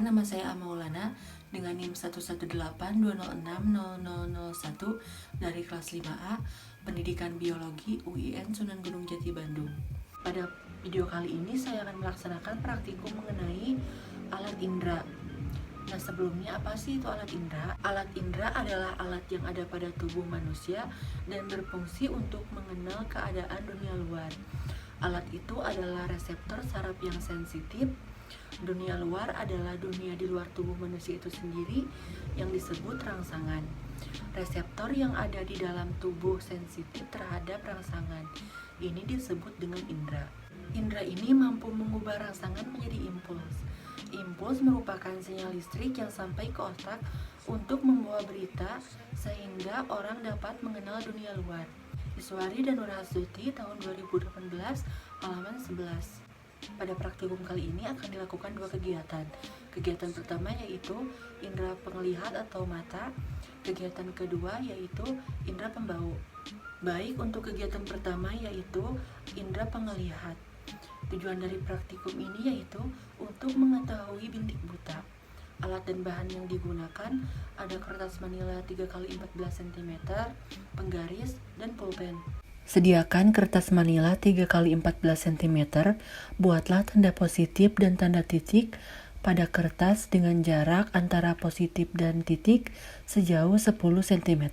Perkenalkan, nama saya Amaulana dengan NIM 11820600001 dari kelas 5A Pendidikan Biologi UIN Sunan Gunung Jati Bandung. Pada video kali ini saya akan melaksanakan praktikum mengenai alat indera. Nah, sebelumnya apa sih itu alat indera? Alat indera adalah alat yang ada pada tubuh manusia dan berfungsi untuk mengenal keadaan dunia luar. Alat itu adalah reseptor saraf yang sensitif. Dunia luar adalah dunia di luar tubuh manusia itu sendiri yang disebut rangsangan. Reseptor yang ada di dalam tubuh sensitif terhadap rangsangan. Ini disebut dengan indera. Indera ini mampu mengubah rangsangan menjadi impuls. Impuls merupakan sinyal listrik yang sampai ke otak untuk membawa berita sehingga orang dapat mengenal dunia luar. Iswari dan Nurhasuti tahun 2018 halaman 11. Pada praktikum kali ini akan dilakukan dua kegiatan. Kegiatan pertama yaitu indera penglihat atau mata. Kegiatan kedua yaitu indera pembau. Baik, untuk kegiatan pertama yaitu indera penglihat. Tujuan dari praktikum ini yaitu untuk mengetahui bintik buta. Alat dan bahan yang digunakan ada kertas manila 3x14 cm, penggaris, dan pulpen. Sediakan kertas manila 3x14 cm, buatlah tanda positif dan tanda titik pada kertas dengan jarak antara positif dan titik sejauh 10 cm.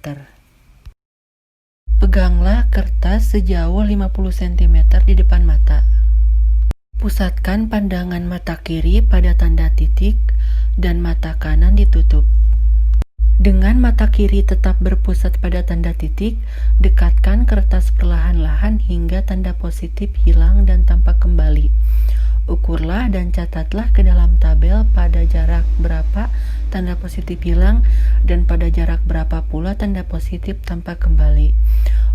Peganglah kertas sejauh 50 cm di depan mata. Pusatkan pandangan mata kiri pada tanda titik dan mata kanan ditutup. Dengan mata kiri tetap berpusat pada tanda titik, dekatkan kertas perlahan-lahan hingga tanda positif hilang dan tampak kembali. Ukurlah dan catatlah ke dalam tabel pada jarak berapa tanda positif hilang dan pada jarak berapa pula tanda positif tampak kembali.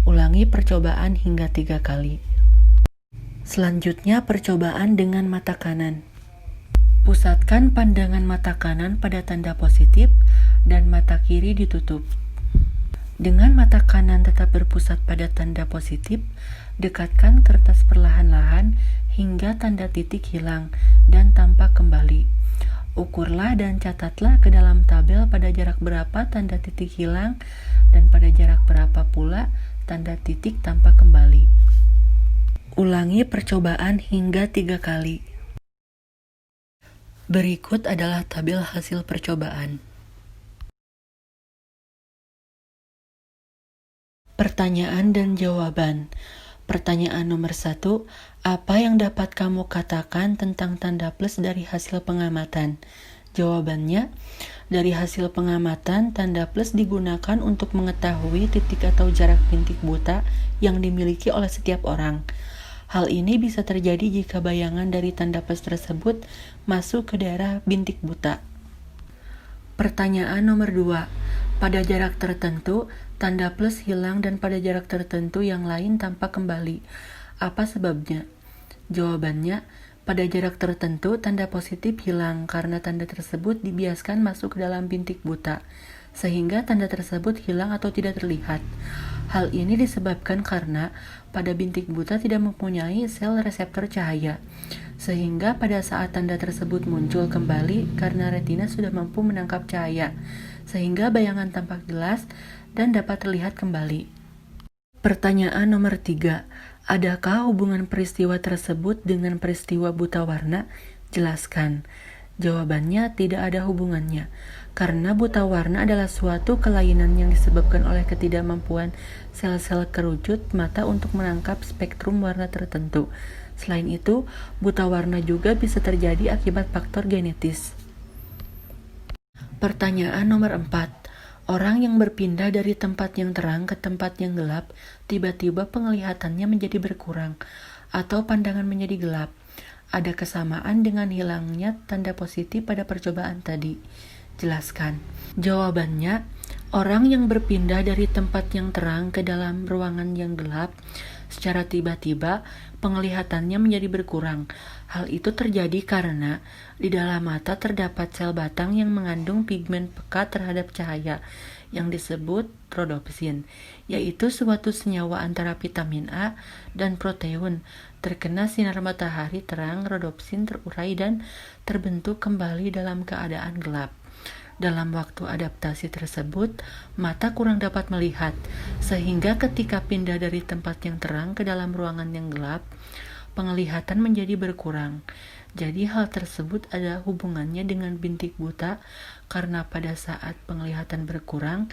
Ulangi percobaan hingga 3 kali. Selanjutnya percobaan dengan mata kanan. Pusatkan pandangan mata kanan pada tanda positif dan mata kiri ditutup. Dengan mata kanan tetap berpusat pada tanda positif, dekatkan kertas perlahan-lahan hingga tanda titik hilang dan tampak kembali. Ukurlah dan catatlah ke dalam tabel pada jarak berapa tanda titik hilang dan pada jarak berapa pula tanda titik tampak kembali. Ulangi percobaan hingga 3 kali. Berikut adalah tabel hasil percobaan. Pertanyaan dan jawaban. Pertanyaan nomor 1, apa yang dapat kamu katakan tentang tanda plus dari hasil pengamatan? Jawabannya, dari hasil pengamatan, tanda plus digunakan untuk mengetahui titik atau jarak bintik buta yang dimiliki oleh setiap orang. Hal ini bisa terjadi jika bayangan dari tanda plus tersebut masuk ke daerah bintik buta. Pertanyaan nomor 2. Pada jarak tertentu, tanda plus hilang dan pada jarak tertentu yang lain tampak kembali. Apa sebabnya? Jawabannya, pada jarak tertentu tanda positif hilang karena tanda tersebut dibiaskan masuk ke dalam bintik buta, sehingga tanda tersebut hilang atau tidak terlihat. Hal ini disebabkan karena pada bintik buta tidak mempunyai sel reseptor cahaya, sehingga pada saat tanda tersebut muncul kembali karena retina sudah mampu menangkap cahaya, sehingga bayangan tampak jelas dan dapat terlihat kembali. Pertanyaan nomor 3. Adakah hubungan peristiwa tersebut dengan peristiwa buta warna? Jelaskan. Jawabannya, tidak ada hubungannya, karena buta warna adalah suatu kelainan yang disebabkan oleh ketidakmampuan sel-sel kerucut mata untuk menangkap spektrum warna tertentu. Selain itu, buta warna juga bisa terjadi akibat faktor genetis. Pertanyaan nomor 4. Orang yang berpindah dari tempat yang terang ke tempat yang gelap, tiba-tiba penglihatannya menjadi berkurang, atau pandangan menjadi gelap. Ada kesamaan dengan hilangnya tanda positif pada percobaan tadi. Jelaskan. Jawabannya, orang yang berpindah dari tempat yang terang ke dalam ruangan yang gelap, Secara tiba-tiba, penglihatannya menjadi berkurang. Hal itu terjadi karena di dalam mata terdapat sel batang yang mengandung pigmen pekat terhadap cahaya yang disebut rhodopsin, yaitu suatu senyawa antara vitamin A dan protein. Terkena sinar matahari terang, rhodopsin terurai dan terbentuk kembali dalam keadaan gelap. Dalam waktu adaptasi tersebut, mata kurang dapat melihat, sehingga ketika pindah dari tempat yang terang ke dalam ruangan yang gelap, penglihatan menjadi berkurang. Jadi hal tersebut ada hubungannya dengan bintik buta, karena pada saat penglihatan berkurang,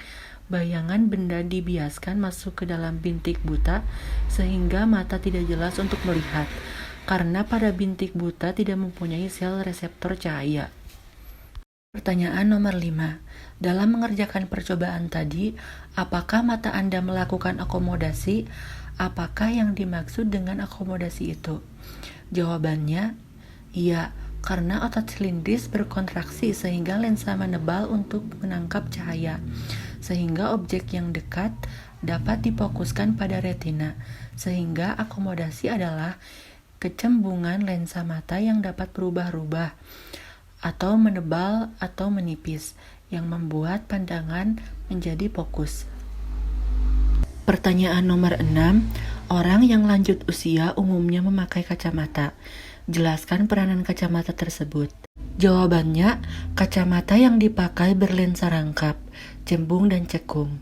bayangan benda dibiaskan masuk ke dalam bintik buta, sehingga mata tidak jelas untuk melihat, karena pada bintik buta tidak mempunyai sel reseptor cahaya. Pertanyaan nomor 5. Dalam mengerjakan percobaan tadi, apakah mata Anda melakukan akomodasi? Apakah yang dimaksud dengan akomodasi itu? Jawabannya, iya, karena otot silindris berkontraksi sehingga lensa menebal untuk menangkap cahaya, sehingga objek yang dekat dapat difokuskan pada retina, sehingga akomodasi adalah kecembungan lensa mata yang dapat berubah-ubah, atau menebal atau menipis, yang membuat pandangan menjadi fokus. Pertanyaan nomor 6. Orang yang lanjut usia umumnya memakai kacamata. Jelaskan peranan kacamata tersebut. Jawabannya, kacamata yang dipakai berlensa rangkap, cembung dan cekung.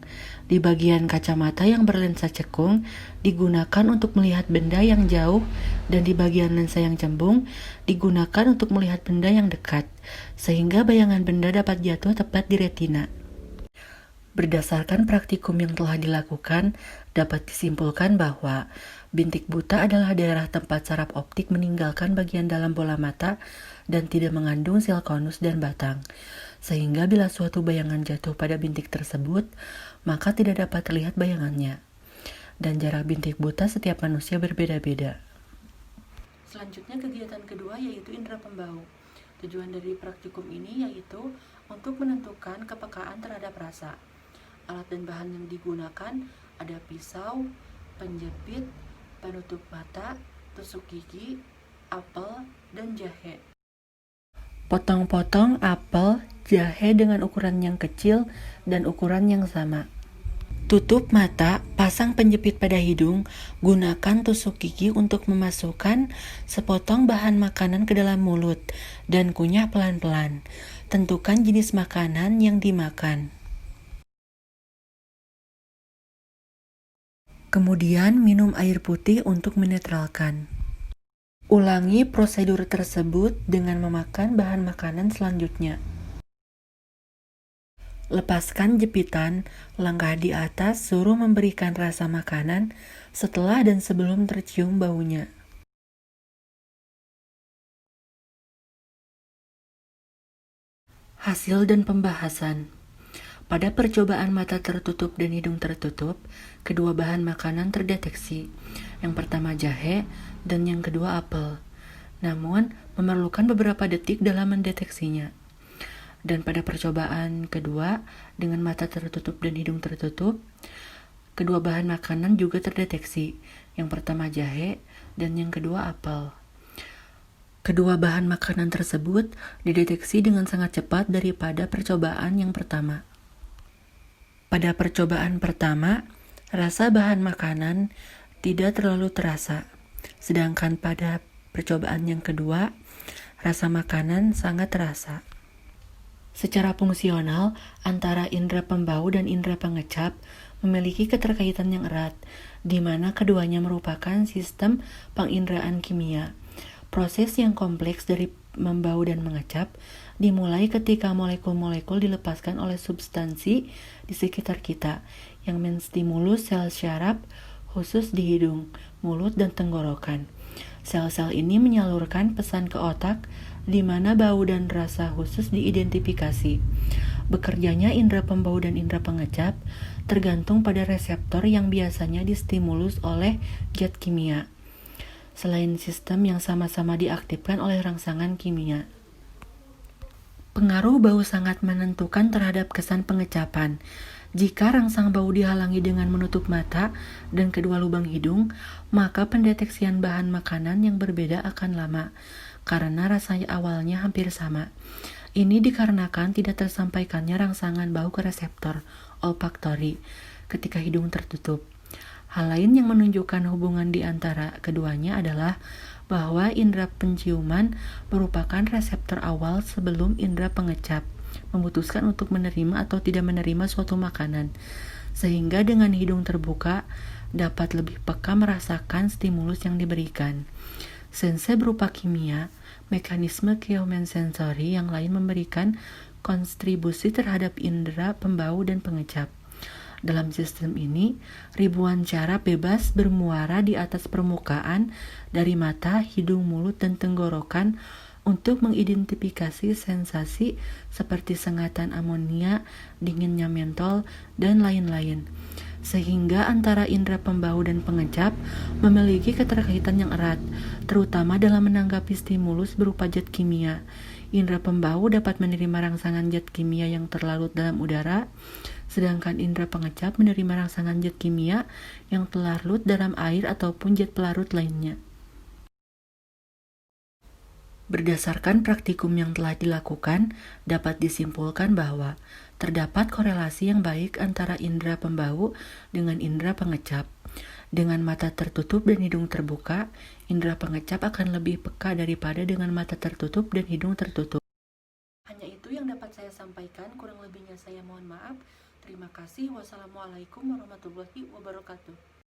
Di bagian kacamata yang berlensa cekung digunakan untuk melihat benda yang jauh, dan di bagian lensa yang cembung digunakan untuk melihat benda yang dekat, sehingga bayangan benda dapat jatuh tepat di retina. Berdasarkan praktikum yang telah dilakukan, dapat disimpulkan bahwa bintik buta adalah daerah tempat saraf optik meninggalkan bagian dalam bola mata dan tidak mengandung sel konus dan batang, sehingga bila suatu bayangan jatuh pada bintik tersebut, maka tidak dapat terlihat bayangannya. Dan jarak bintik buta setiap manusia berbeda-beda. Selanjutnya kegiatan kedua yaitu indera pembau. Tujuan dari praktikum ini yaitu untuk menentukan kepekaan terhadap rasa. Alat dan bahan yang digunakan ada pisau, penjepit, penutup mata, tusuk gigi, apel, dan jahe. Potong-potong apel, jahe dengan ukuran yang kecil dan ukuran yang sama. Tutup mata, pasang penjepit pada hidung, gunakan tusuk gigi untuk memasukkan sepotong bahan makanan ke dalam mulut, dan kunyah pelan-pelan. Tentukan jenis makanan yang dimakan. Kemudian minum air putih untuk menetralkan. Ulangi prosedur tersebut dengan memakan bahan makanan selanjutnya. Lepaskan jepitan, langkah di atas suruh memberikan rasa makanan setelah dan sebelum tercium baunya. Hasil dan pembahasan. Pada percobaan mata tertutup dan hidung tertutup, kedua bahan makanan terdeteksi. Yang pertama jahe dan yang kedua apel. Namun, memerlukan beberapa detik dalam mendeteksinya. Dan pada percobaan kedua, dengan mata tertutup dan hidung tertutup, kedua bahan makanan juga terdeteksi. Yang pertama jahe dan yang kedua apel. Kedua bahan makanan tersebut dideteksi dengan sangat cepat daripada percobaan yang pertama. Pada percobaan pertama, rasa bahan makanan tidak terlalu terasa, sedangkan pada percobaan yang kedua, rasa makanan sangat terasa. Secara fungsional, antara indera pembau dan indera pengecap memiliki keterkaitan yang erat, di mana keduanya merupakan sistem penginderaan kimia. Proses yang kompleks dari membau dan mengecap dimulai ketika molekul-molekul dilepaskan oleh substansi di sekitar kita yang menstimulus sel syaraf khusus di hidung, mulut, dan tenggorokan. Sel-sel ini menyalurkan pesan ke otak di mana bau dan rasa khusus diidentifikasi. Bekerjanya indera pembau dan indera pengecap tergantung pada reseptor yang biasanya distimulus oleh zat kimia, selain sistem yang sama-sama diaktifkan oleh rangsangan kimia. Pengaruh bau sangat menentukan terhadap kesan pengecapan. Jika rangsang bau dihalangi dengan menutup mata dan kedua lubang hidung, maka pendeteksian bahan makanan yang berbeda akan lama, karena rasanya awalnya hampir sama. Ini dikarenakan tidak tersampaikannya rangsangan bau ke reseptor olfaktori ketika hidung tertutup. Hal lain yang menunjukkan hubungan di antara keduanya adalah bahwa indera penciuman merupakan reseptor awal sebelum indera pengecap memutuskan untuk menerima atau tidak menerima suatu makanan, sehingga dengan hidung terbuka dapat lebih peka merasakan stimulus yang diberikan. Sense berupa kimia, mekanisme kinemosensori yang lain memberikan kontribusi terhadap indera pembau dan pengecap. Dalam sistem ini, ribuan cara bebas bermuara di atas permukaan dari mata, hidung, mulut, dan tenggorokan untuk mengidentifikasi sensasi seperti sengatan amonia, dinginnya mentol, dan lain-lain. Sehingga antara indera pembau dan pengecap memiliki keterkaitan yang erat, terutama dalam menanggapi stimulus berupa zat kimia. Indera pembau dapat menerima rangsangan zat kimia yang terlarut dalam udara, sedangkan indera pengecap menerima rangsangan zat kimia yang terlarut dalam air ataupun zat pelarut lainnya. Berdasarkan praktikum yang telah dilakukan, dapat disimpulkan bahwa terdapat korelasi yang baik antara indera pembau dengan indera pengecap. Dengan mata tertutup dan hidung terbuka, indera pengecap akan lebih peka daripada dengan mata tertutup dan hidung tertutup. Hanya itu yang dapat saya sampaikan, kurang lebihnya saya mohon maaf. Terima kasih. Wassalamualaikum warahmatullahi wabarakatuh.